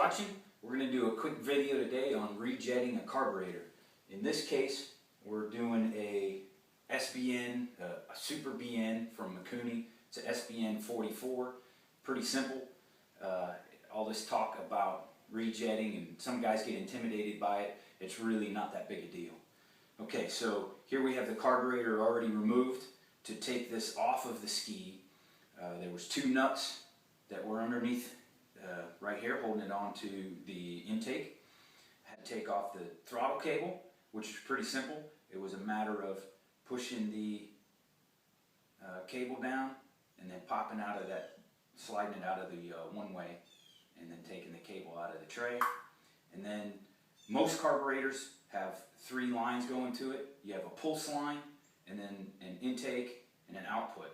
watching. We're going to do a quick video today on rejetting a carburetor. In this case, we're doing a SBN, a Super BN from Mikuni. It's an SBN 44. Pretty simple. All this talk about rejetting, and some guys get intimidated by it. It's really not that big a deal. Okay, so here we have the carburetor already removed. To take this off of the ski, there was two nuts that were underneath right here, holding it onto the intake. I had to take off the throttle cable, which is pretty simple. It was a matter of pushing the cable down and then popping out of that, sliding it out of the one-way, and then taking the cable out of the tray. And then most carburetors have three lines going to it. You have a pulse line, and then an intake and an output.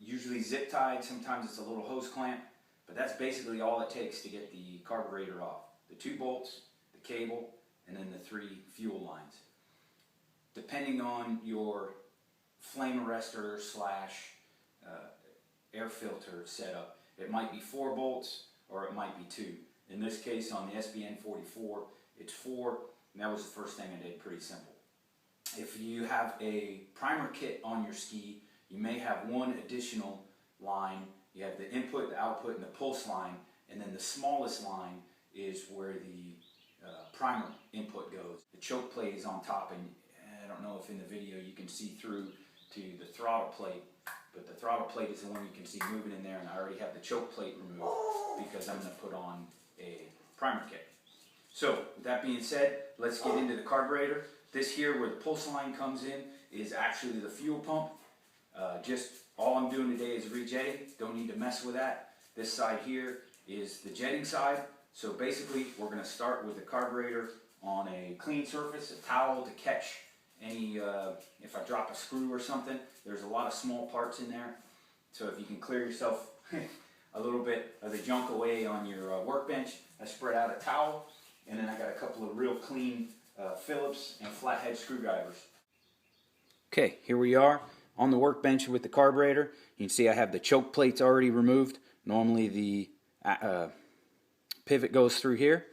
Usually zip tied, sometimes it's a little hose clamp, but that's basically all it takes to get the carburetor off. The two bolts, the cable, and then the three fuel lines. Depending on your flame arrestor slash air filter setup, it might be 4 bolts or it might be 2. In this case, on the SBN 44, it's 4, and that was the first thing I did. Pretty simple. If you have a primer kit on your ski, you may have one additional line. You have the input, the output, and the pulse line, and then the smallest line is where the primer input goes. The choke plate is on top, and I don't know if in the video you can see through to the throttle plate, but the throttle plate is the one you can see moving in there, and I already have the choke plate removed because I'm going to put on a primer kit. So, with that being said, let's get into the carburetor. This here, where the pulse line comes in, is actually the fuel pump. Just all I'm doing today is rejetting. Don't need to mess with that. This side here is the jetting side. So basically, we're going to start with the carburetor on a clean surface, a towel to catch any, if I drop a screw or something. There's a lot of small parts in there. So if you can clear yourself a little bit of the junk away on your workbench, I spread out a towel, and then I got a couple of real clean Phillips and flathead screwdrivers. Okay, here we are on the workbench with the carburetor. You can see I have the choke plates already removed. Normally the pivot goes through here,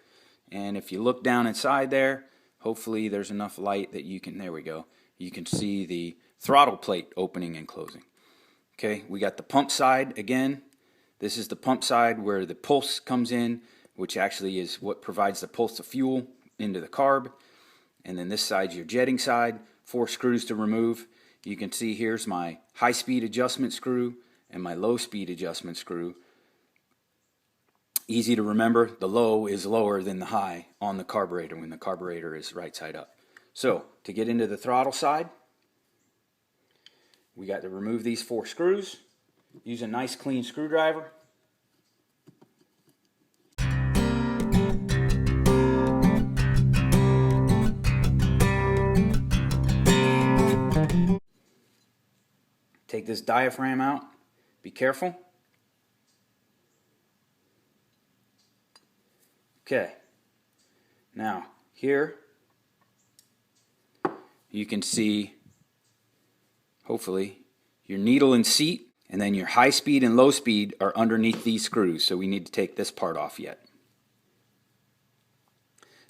and if you look down inside there, hopefully there's enough light that you can, there we go, you can see the throttle plate opening and closing. Okay, we got the pump side again. This is the pump side where the pulse comes in, which actually is what provides the pulse of fuel into the carb. And then this side's your jetting side. 4 screws to remove. You can see here's my high-speed adjustment screw and my low-speed adjustment screw. Easy to remember, the low is lower than the high on the carburetor when the carburetor is right side up. So, to get into the throttle side, we got to remove these 4 screws. Use a nice clean screwdriver. Take this diaphragm out. Be careful. Okay. Now, here you can see, hopefully, your needle and seat, and then your high speed and low speed are underneath these screws, so we need to take this part off yet.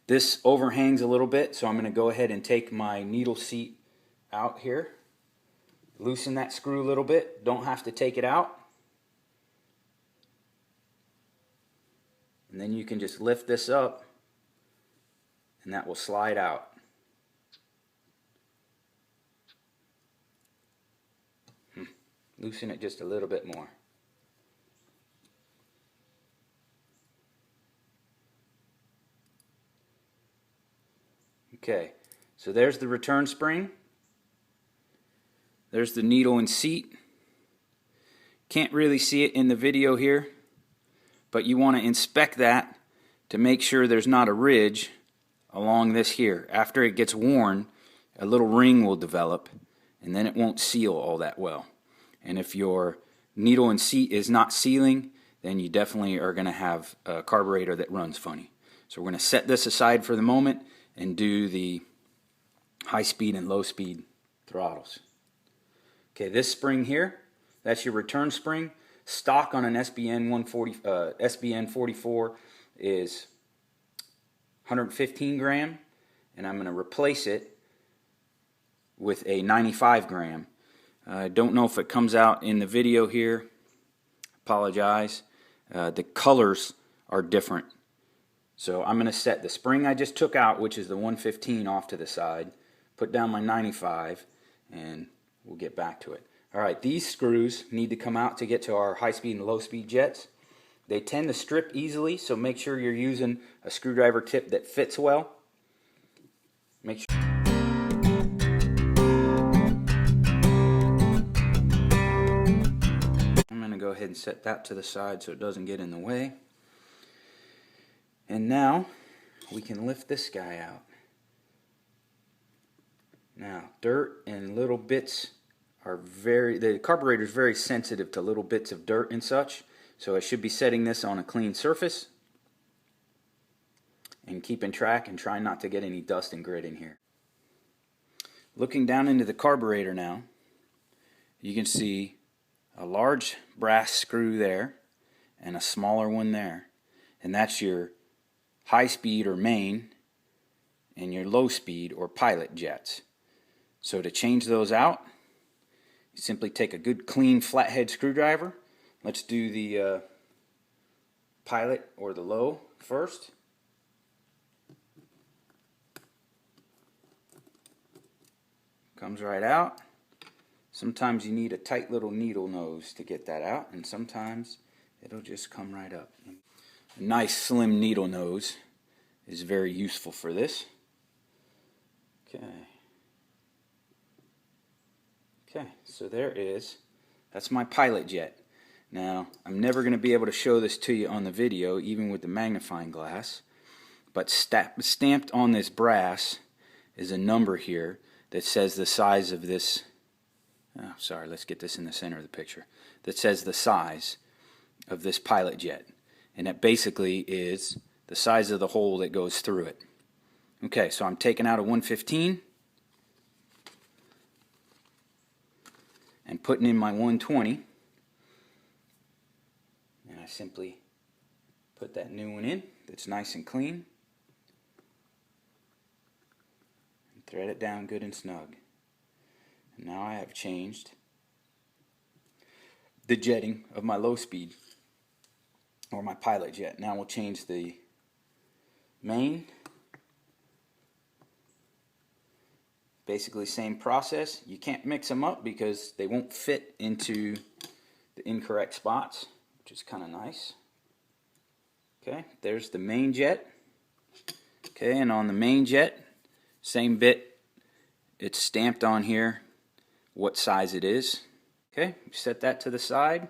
This overhangs a little bit, so I'm going to go ahead and take my needle seat out here. Loosen that screw a little bit. Don't have to take it out. And then you can just lift this up, and that will slide out. Loosen it just a little bit more. Okay, so there's the return spring. There's the needle and seat. Can't really see it in the video here, but you want to inspect that to make sure there's not a ridge along this here. After it gets worn, a little ring will develop, and then it won't seal all that well. And if your needle and seat is not sealing, then you definitely are going to have a carburetor that runs funny. So we're going to set this aside for the moment and do the high speed and low speed throttles. Okay, this spring here, that's your return spring. Stock on an SBN 44 is 115 gram, and I'm going to replace it with a 95 gram. I don't know if it comes out in the video here. Apologize. The colors are different. So I'm going to set the spring I just took out, which is the 115, off to the side, put down my 95, and we'll get back to it. Alright, these screws need to come out to get to our high-speed and low-speed jets. They tend to strip easily, so make sure you're using a screwdriver tip that fits well. Make sure. I'm going to go ahead and set that to the side so it doesn't get in the way. And now we can lift this guy out. Now, dirt and little bits are the carburetor is very sensitive to little bits of dirt and such, so I should be setting this on a clean surface and keeping track and trying not to get any dust and grit in here. Looking down into the carburetor now, you can see a large brass screw there and a smaller one there, and that's your high speed or main and your low speed or pilot jets. So to change those out, you simply take a good clean flathead screwdriver. Let's do the pilot or the low first. Comes right out. Sometimes you need a tight little needle nose to get that out, and sometimes it'll just come right up. A nice slim needle nose is very useful for this. Okay, so that's my pilot jet. Now, I'm never going to be able to show this to you on the video, even with the magnifying glass, but stamped on this brass is a number here that says the size of this, let's get this in the center of the picture, that says the size of this pilot jet. And it basically is the size of the hole that goes through it. Okay, so I'm taking out a 115 and putting in my 120, and I simply put that new one in that's nice and clean and thread it down good and snug. And now I have changed the jetting of my low speed or my pilot jet. Now we'll change the main. Basically same process. You can't mix them up because they won't fit into the incorrect spots, which is kind of nice. Okay, there's the main jet. Okay, and on the main jet, same bit, it's stamped on here what size it is. Okay, set that to the side.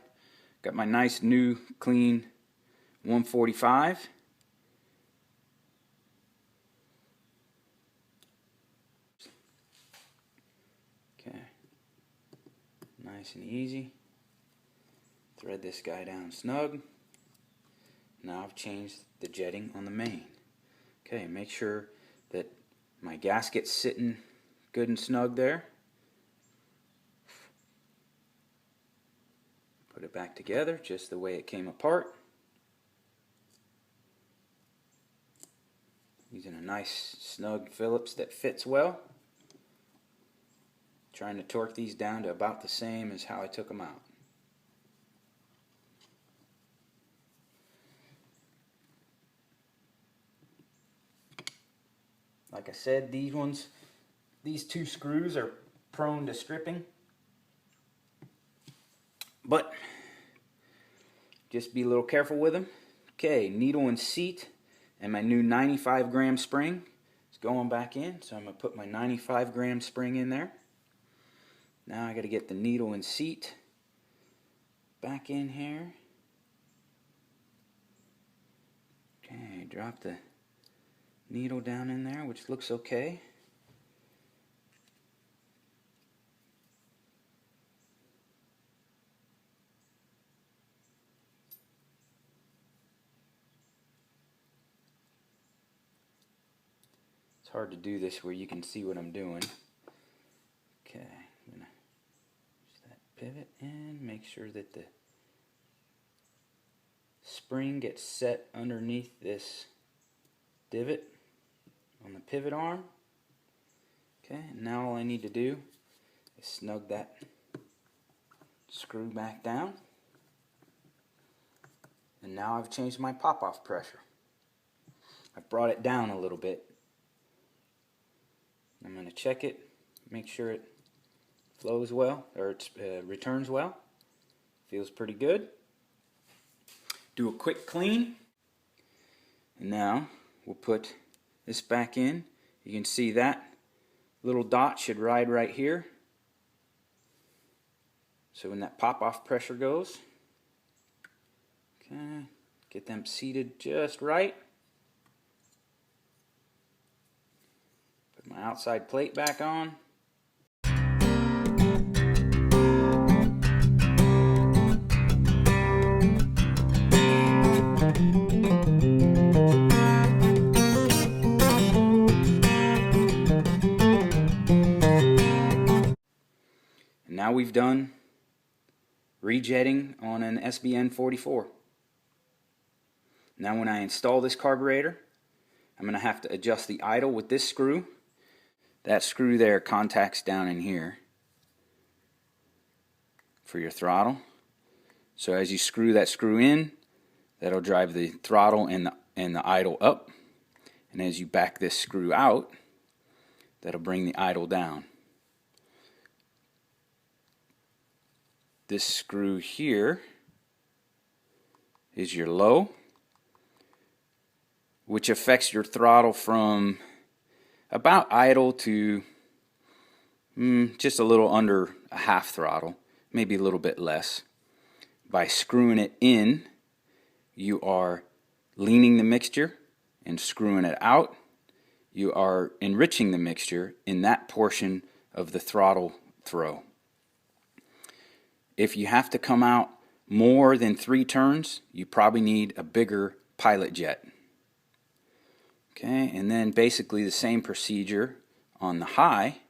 Got my nice new clean 145. Okay, nice and easy. Thread this guy down snug. Now I've changed the jetting on the main. Okay, make sure that my gasket's sitting good and snug there. Put it back together just the way it came apart. Using a nice snug Phillips that fits well. Trying to torque these down to about the same as how I took them out. Like I said, these two screws are prone to stripping. But just be a little careful with them. Okay, needle and seat and my new 95 gram spring is going back in. So I'm going to put my 95 gram spring in there. Now I got to get the needle and seat back in here. Okay, drop the needle down in there, which looks okay. It's hard to do this where you can see what I'm doing. Okay, I'm going to use that pivot and make sure that the spring gets set underneath this divot on the pivot arm. Okay, and now all I need to do is snug that screw back down. And now I've changed my pop-off pressure. I've brought it down a little bit. I'm going to check it, make sure it flows well, or it returns well. Feels pretty good. Do a quick clean. And now we'll put this back in. You can see that little dot should ride right here. So when that pop-off pressure goes, okay, get them seated just right. Put my outside plate back on. And now we've done rejetting on an SBN 44. Now when I install this carburetor, I'm going to have to adjust the idle with this screw. That screw there contacts down in here for your throttle. So as you screw that screw in, that'll drive the throttle and the idle up. And as you back this screw out, that'll bring the idle down. This screw here is your low, which affects your throttle from about idle to just a little under a half throttle, maybe a little bit less. By screwing it in, you are leaning the mixture, and screwing it out, you are enriching the mixture in that portion of the throttle throw. If you have to come out more than 3 turns, you probably need a bigger pilot jet. Okay, and then basically the same procedure on the high.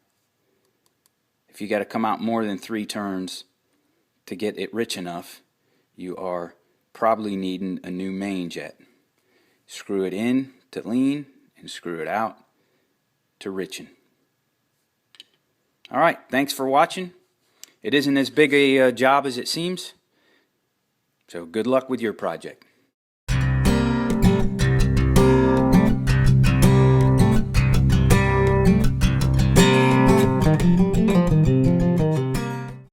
If you got to come out more than 3 turns to get it rich enough, you are probably needing a new main jet. Screw it in to lean and screw it out to richen. Alright, thanks for watching. It isn't as big a job as it seems, so good luck with your project.